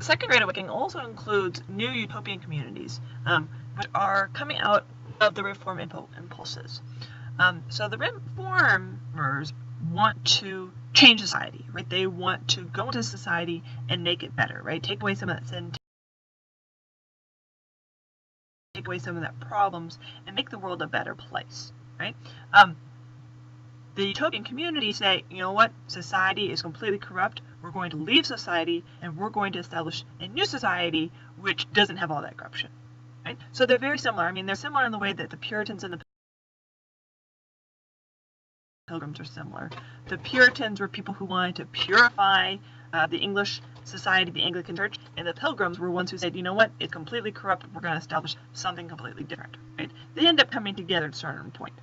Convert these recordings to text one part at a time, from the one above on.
The second Great Awakening also includes new utopian communities, which are coming out of the reform impulses. So the reformers want to change society, right? They want to go into society and make it better, right? Take away some of that sin, take away some of that problems, and make the world a better place, right? The utopian communities say, you know what, society is completely corrupt, we're going to leave society, and we're going to establish a new society which doesn't have all that corruption, right? So they're very similar. I mean, they're similar in the way that the Puritans and the Pilgrims are similar. The Puritans were people who wanted to purify the English society, the Anglican Church, and the Pilgrims were ones who said, you know what, it's completely corrupt, we're going to establish something completely different, right? They end up coming together at a certain point.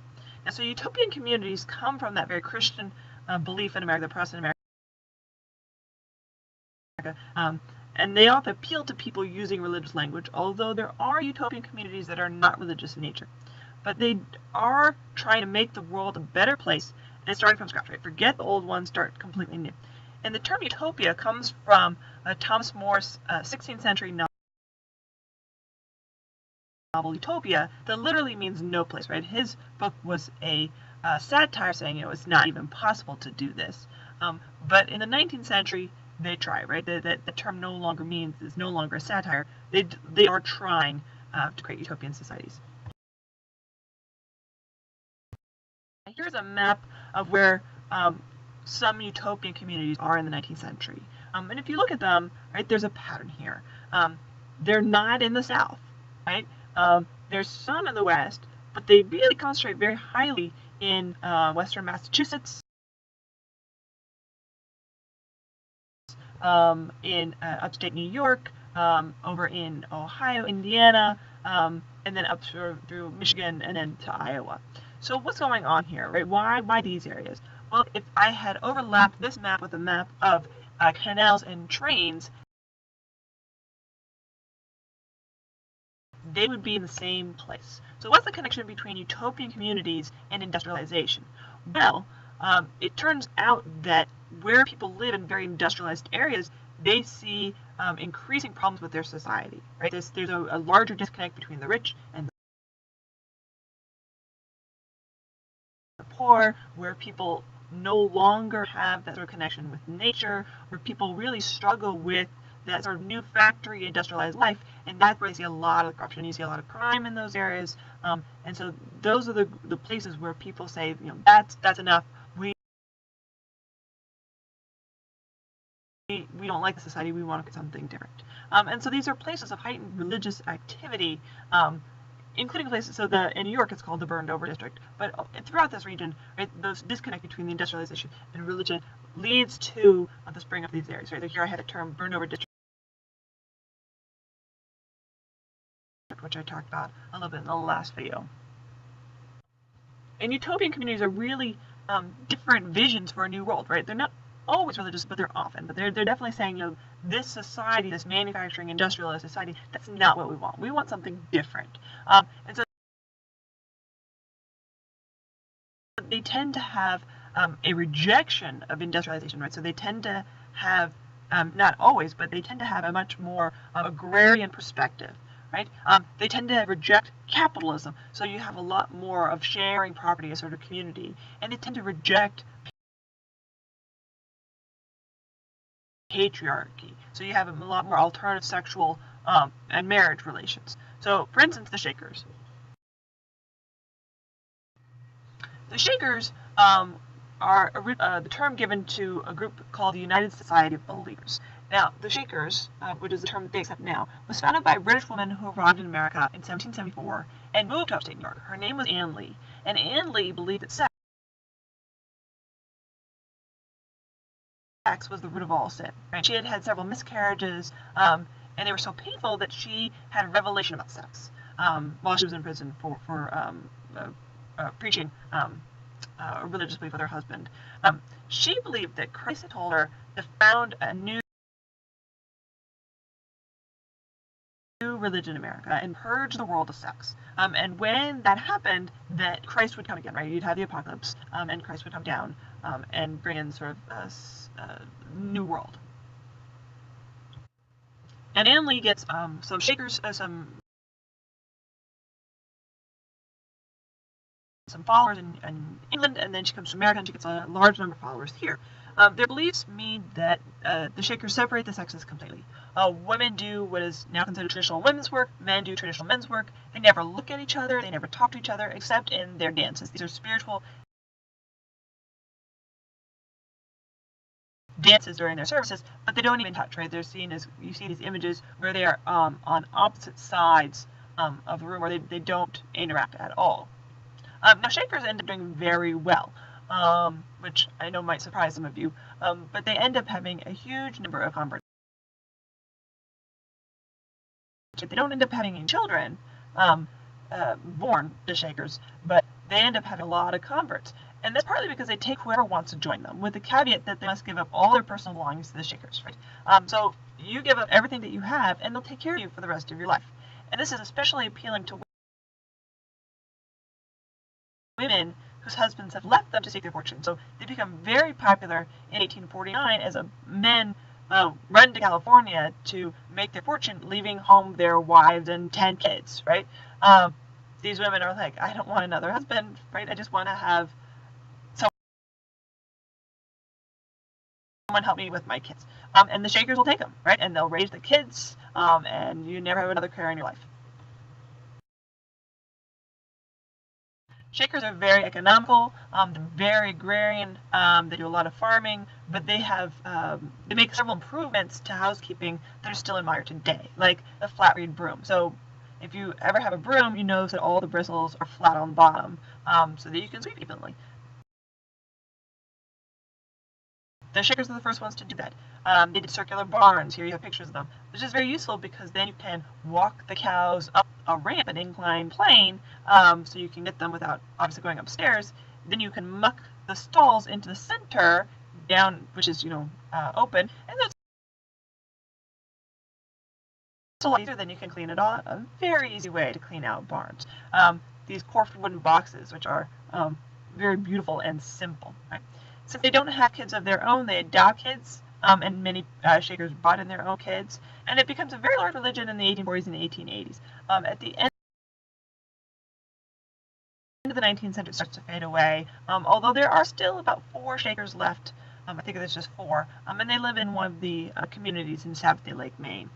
And so utopian communities come from that very Christian belief in America, the Protestant America, and they often appeal to people using religious language, although there are utopian communities that are not religious in nature. But they are trying to make the world a better place and starting from scratch, right? Forget the old ones, start completely new. And the term utopia comes from Thomas More's 16th century novel Utopia, that literally means no place, right? His book was a satire saying, you know, it's not even possible to do this. But in the 19th century, they try, right? The term no longer is no longer a satire. They are trying to create utopian societies. Here's a map of where some utopian communities are in the 19th century. And if you look at them, right, there's a pattern here. They're not in the South, right? There's some in the West, but they really concentrate very highly in Western Massachusetts, in upstate New York, over in Ohio, Indiana, and then up through Michigan and then to Iowa. So what's going on here, right? Why these areas? Well, if I had overlapped this map with a map of canals and trains, they would be in the same place. So what's the connection between utopian communities and industrialization? Well, it turns out that where people live in very industrialized areas, they see increasing problems with their society, right? There's a larger disconnect between the rich and the poor, where people no longer have that sort of connection with nature, where people really struggle with that sort of new factory industrialized life, and that's where you see a lot of corruption, you see a lot of crime in those areas, and so those are the places where people say, you know, that's enough. We don't like the society, we want to get something different. And so these are places of heightened religious activity, including places, so in New York it's called the burned over district, but throughout this region, right, those disconnect between the industrialization and religion leads to the spring of these areas, right? Here I had a term, burned over district, which I talked about a little bit in the last video. And utopian communities are really different visions for a new world, right? They're not always religious, but they're often. But they're definitely saying, you know, this society, this manufacturing industrialized society, that's not what we want. We want something different. And so they tend to have a rejection of industrialization, right? So they tend to have, not always, but they tend to have a much more agrarian perspective, right? They tend to reject capitalism. So you have a lot more of sharing property, a sort of community. And they tend to reject patriarchy. So you have a lot more alternative sexual and marriage relations. So, for instance, the Shakers. The Shakers are the term given to a group called the United Society of Believers. Now, the Shakers, which is the term that they accept now, was founded by a British woman who arrived in America in 1774 and moved to upstate New York. Her name was Anne Lee, and Anne Lee believed that sex was the root of all sin. Right? She had had several miscarriages, and they were so painful that she had a revelation about sex while she was in prison for preaching a religious belief with her husband. She believed that Christ had told her to found a new religion in America and purge the world of sex. And when that happened, that Christ would come again, right? You'd have the apocalypse, and Christ would come down and bring in sort of a new world. And Anne Lee gets some Shakers, some followers in England, and then she comes to America and she gets a large number of followers here. Their beliefs mean that the Shakers separate the sexes completely. Women do what is now considered traditional women's work, men do traditional men's work. They never look at each other, they never talk to each other, except in their dances. These are spiritual dances during their services, but they don't even touch, right? They're seen as, you see these images where they are on opposite sides of the room, where they don't interact at all. Now, Shakers end up doing very well, which I know might surprise some of you, but they end up having a huge number of converts. They don't end up having any children born to Shakers, but they end up having a lot of converts. And that's partly because they take whoever wants to join them, with the caveat that they must give up all their personal belongings to the Shakers, right? So you give up everything that you have, and they'll take care of you for the rest of your life. And this is especially appealing to women whose husbands have left them to seek their fortune. So they become very popular in 1849 as men run to California to make their fortune, leaving home their wives and 10 kids, right? These women are like, I don't want another husband, right? I just want to have someone help me with my kids. And the Shakers will take them, right? And they'll raise the kids, and you never have another care in your life. Shakers are very economical, they're very agrarian, they do a lot of farming, but they make several improvements to housekeeping that are still admired today, like the flat-reed broom. So if you ever have a broom, you notice that all the bristles are flat on the bottom, so that you can sweep evenly. The Shakers are the first ones to do that. They did circular barns. Here you have pictures of them, which is very useful because then you can walk the cows up a ramp, an inclined plane, so you can get them without obviously going upstairs. Then you can muck the stalls into the center down, which is open, and that's a lot easier. Then you can clean it all. A very easy way to clean out barns. These corked wooden boxes, which are very beautiful and simple. Right? Since they don't have kids of their own, they adopt kids, and many Shakers brought in their own kids, and it becomes a very large religion in the 1840s and 1880s. At the end of the 19th century, it starts to fade away, although there are still about 4 Shakers left. I think there's just 4, and they live in one of the communities in Sabbath Lake, Maine.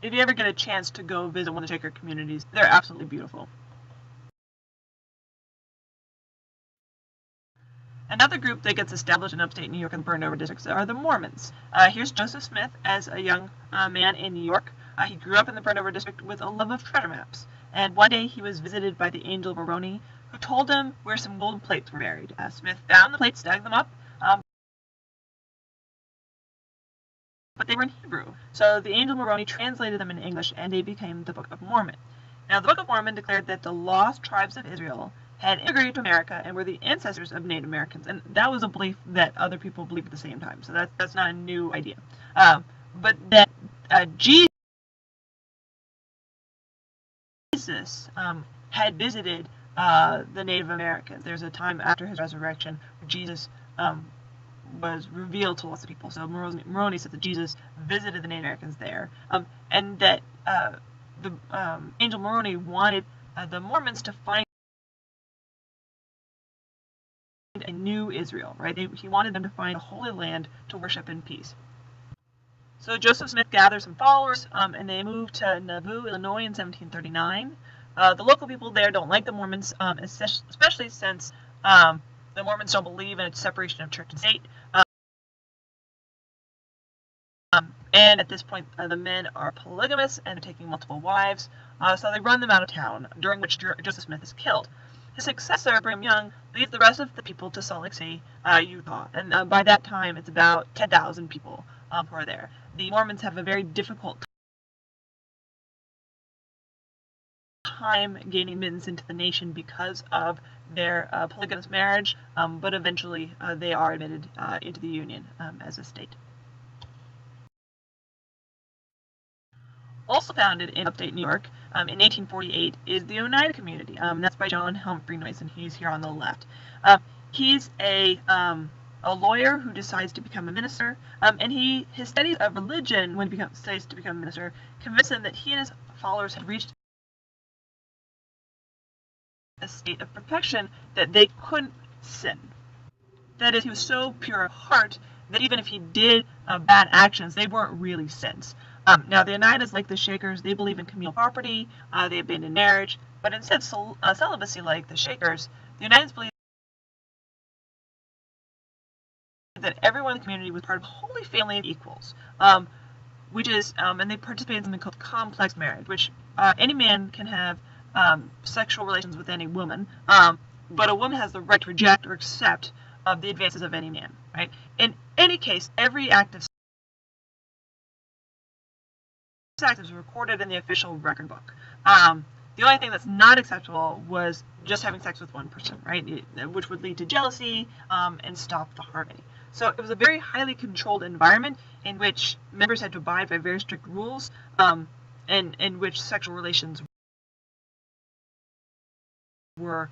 If you ever get a chance to go visit one of the Shaker communities, they're absolutely beautiful. Another group that gets established in upstate New York and burned over districts are the Mormons. Here's Joseph Smith as a young man in New York. He grew up in the burned over district with a love of treasure maps. And one day he was visited by the angel Moroni, who told him where some golden plates were buried. Smith found the plates, dug them up, but they were in Hebrew. So the angel Moroni translated them in English, and they became the Book of Mormon. Now, the Book of Mormon declared that the lost tribes of Israel had immigrated to America and were the ancestors of Native Americans, and that was a belief that other people believed at the same time. So that's not a new idea. But that Jesus had visited the Native Americans. There's a time after his resurrection where Jesus was revealed to lots of people. So Moroni said that Jesus visited the Native Americans there, and that the angel Moroni wanted the Mormons to find a new Israel, right? He wanted them to find a holy land to worship in peace. So Joseph Smith gathered some followers, and they moved to Nauvoo, Illinois in 1739. The local people there don't like the Mormons, especially since the Mormons don't believe in its separation of church and state. And at this point, the men are polygamous and are taking multiple wives, so they run them out of town, during which Joseph Smith is killed. His successor, Brigham Young, leads the rest of the people to Salt Lake City, Utah, and by that time it's about 10,000 people who are there. The Mormons have a very difficult time gaining admittance into the nation because of their polygamous marriage, but eventually they are admitted into the Union as a state. Also founded in upstate New York in 1848 is the Oneida Community. That's by John Humphrey Noyes, and he's here on the left. He's a a lawyer who decides to become a minister, and his studies of religion, when he decides to become a minister, convinced him that he and his followers had reached a state of perfection that they couldn't sin. That is, he was so pure of heart that even if he did bad actions, they weren't really sins. Now, the Oneidas, like the Shakers, they believe in communal property, they abandon marriage, but instead of celibacy like the Shakers, the Oneidas believe that everyone in the community was part of a holy family of equals, which is, and they participate in something called complex marriage, which any man can have sexual relations with any woman, but a woman has the right to reject or accept the advances of any man, right? In any case, every act of sex is recorded in the official record book. The only thing that's not acceptable was just having sex with one person, right? Which would lead to jealousy and stop the harmony. So it was a very highly controlled environment in which members had to abide by very strict rules, and in which sexual relations were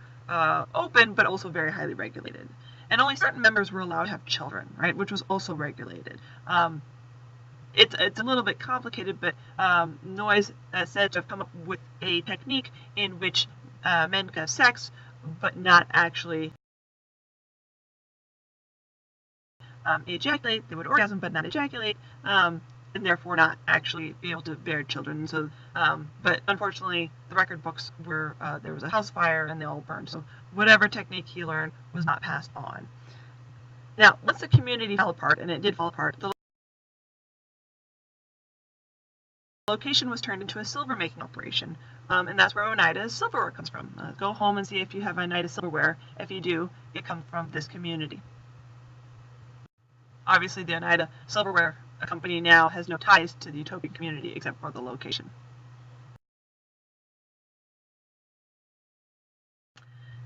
open but also very highly regulated. And only certain members were allowed to have children, right, which was also regulated. It's a little bit complicated, but Noyes said to have come up with a technique in which men could have sex, but not actually ejaculate. They would orgasm, but not ejaculate, and therefore not actually be able to bear children. So, but unfortunately, the record books were there was a house fire and they all burned. So whatever technique he learned was not passed on. Now, once the community fell apart, and it did fall apart, the location was turned into a silver making operation, and that's where Oneida's silverware comes from. Go home and see if you have Oneida silverware. If you do, it comes from this community. Obviously, the Oneida silverware company now has no ties to the Utopian community except for the location.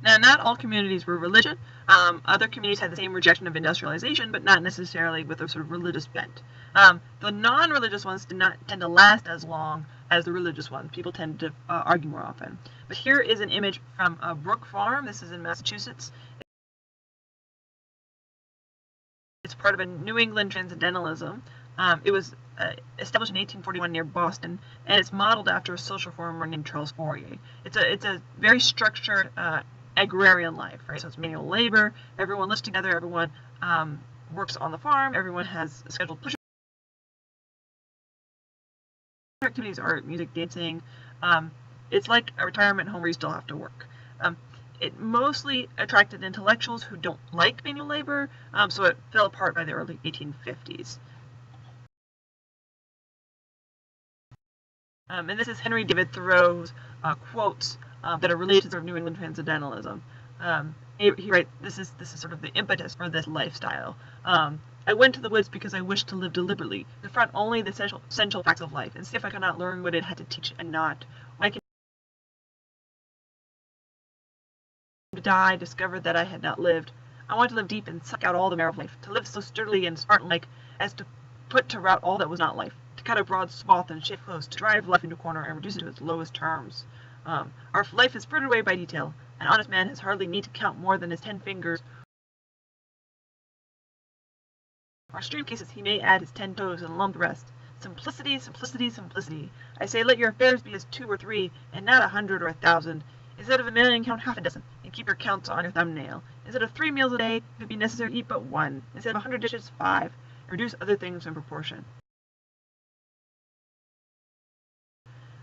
Now, not all communities were religious. Other communities had the same rejection of industrialization, but not necessarily with a sort of religious bent. The non-religious ones did not tend to last as long as the religious ones. People tend to argue more often. But here is an image from Brook Farm. This is in Massachusetts. It's part of a New England transcendentalism. It was established in 1841 near Boston, and it's modeled after a social reformer named Charles Fourier. It's a very structured agrarian life, right? So it's manual labor. Everyone lives together. Everyone works on the farm. Everyone has scheduled pleasure activities, art, music, dancing. It's like a retirement home where you still have to work. It mostly attracted intellectuals who don't like manual labor, so it fell apart by the early 1850s. And this is Henry David Thoreau's quotes that are related to sort of New England transcendentalism. He writes, this is sort of the impetus for this lifestyle. I went to the woods because I wished to live deliberately, confront only the essential facts of life, and see if I could not learn what it had to teach and not. When I came to die, discovered that I had not lived. I wanted to live deep and suck out all the marrow of life, to live so sturdily and Spartan-like as to put to rout all that was not life, to cut a broad swath and shape close, to drive life into a corner and reduce it to its lowest terms. Our life is frittered away by detail. An honest man has hardly need to count more than his 10 fingers. Our stream cases he may add his 10 toes and lump the rest. Simplicity, simplicity, simplicity. I say let your affairs be as 2 or 3, and not 100 or 1,000. Instead of 1,000,000, count half a dozen, and keep your counts on your thumbnail. Instead of 3 meals a day, if it be necessary, eat but 1. Instead of 100 dishes, 5. And reduce other things in proportion.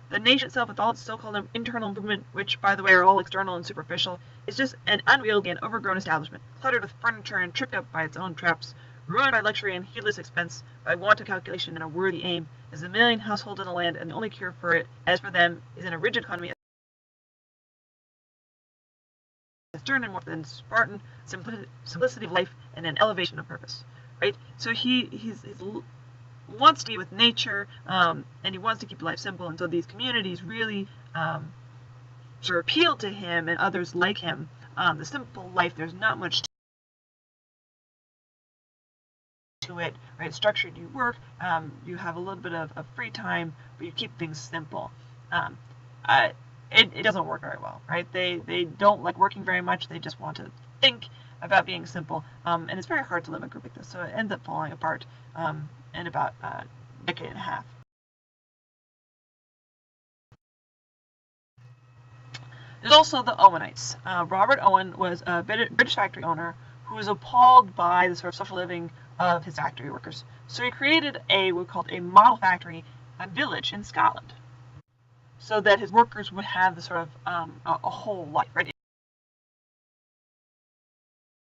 The nation itself, with all its so-called internal improvement, which, by the way, are all external and superficial, is just an unwieldy and overgrown establishment, cluttered with furniture and tripped up by its own traps, ruined by luxury and heedless expense, by want of calculation and a worthy aim, is a million household in the land, and the only cure for it, as for them, is in a rigid economy, a stern and more than Spartan simplicity of life, and an elevation of purpose. Right? So he's wants to be with nature, and he wants to keep life simple, and so these communities really sort of appeal to him and others like him. The simple life, there's not much to it, right? Structured, you work, you have a little bit of free time, but you keep things simple. It doesn't work very well, right? They don't like working very much, they just want to think, about being simple, and it's very hard to live in a group like this, so it ends up falling apart in about a decade and a half. There's also the Owenites. Robert Owen was a British factory owner who was appalled by the sort of social living of his factory workers. So he created what we called a model factory village in Scotland, so that his workers would have the sort of a whole life, right?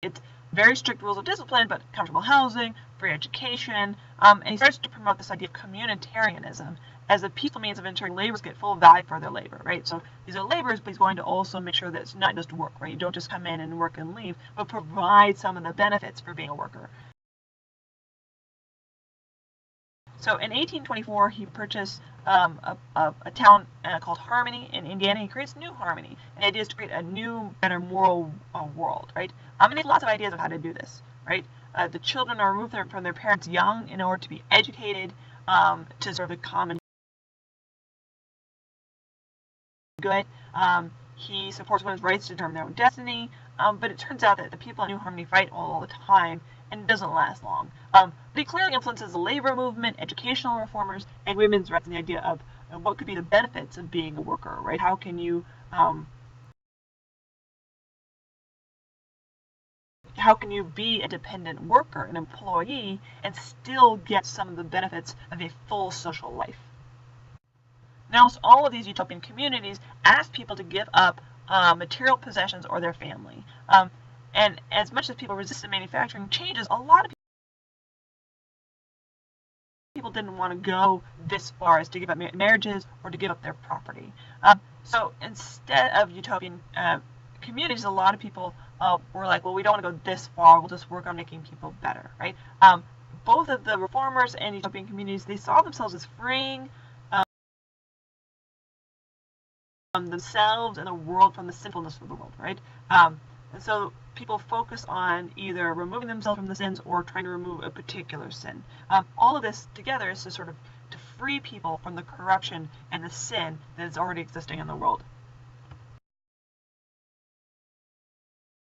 It's very strict rules of discipline, but comfortable housing, free education, and he starts to promote this idea of communitarianism as a peaceful means of ensuring laborers get full value for their labor, right? So these are laborers, but he's going to also make sure that it's not just work, right? You don't just come in and work and leave, but provide some of the benefits for being a worker. So in 1824, he purchased a town called Harmony in Indiana. He creates New Harmony. And the idea is to create a new, better moral world, right? And he has lots of ideas of how to do this, right? The children are removed from their parents young in order to be educated to sort of the common good. He supports women's rights to determine their own destiny, but it turns out that the people in New Harmony fight all the time, and it doesn't last long. But he clearly influences the labor movement, educational reformers, and women's rights, and the idea of what could be the benefits of being a worker, right? How can you be a dependent worker, an employee, and still get some of the benefits of a full social life? Now, all of these utopian communities ask people to give up material possessions or their family. And as much as people resisted manufacturing changes, a lot of people didn't want to go this far as to give up marriages or to give up their property. So instead of utopian communities, a lot of people were like, well, we don't want to go this far. We'll just work on making people better, right? Both of the reformers and utopian communities, they saw themselves as freeing themselves and the world from the sinfulness of the world, right? And so people focus on either removing themselves from the sins or trying to remove a particular sin. All of this together is to sort of to free people from the corruption and the sin that is already existing in the world.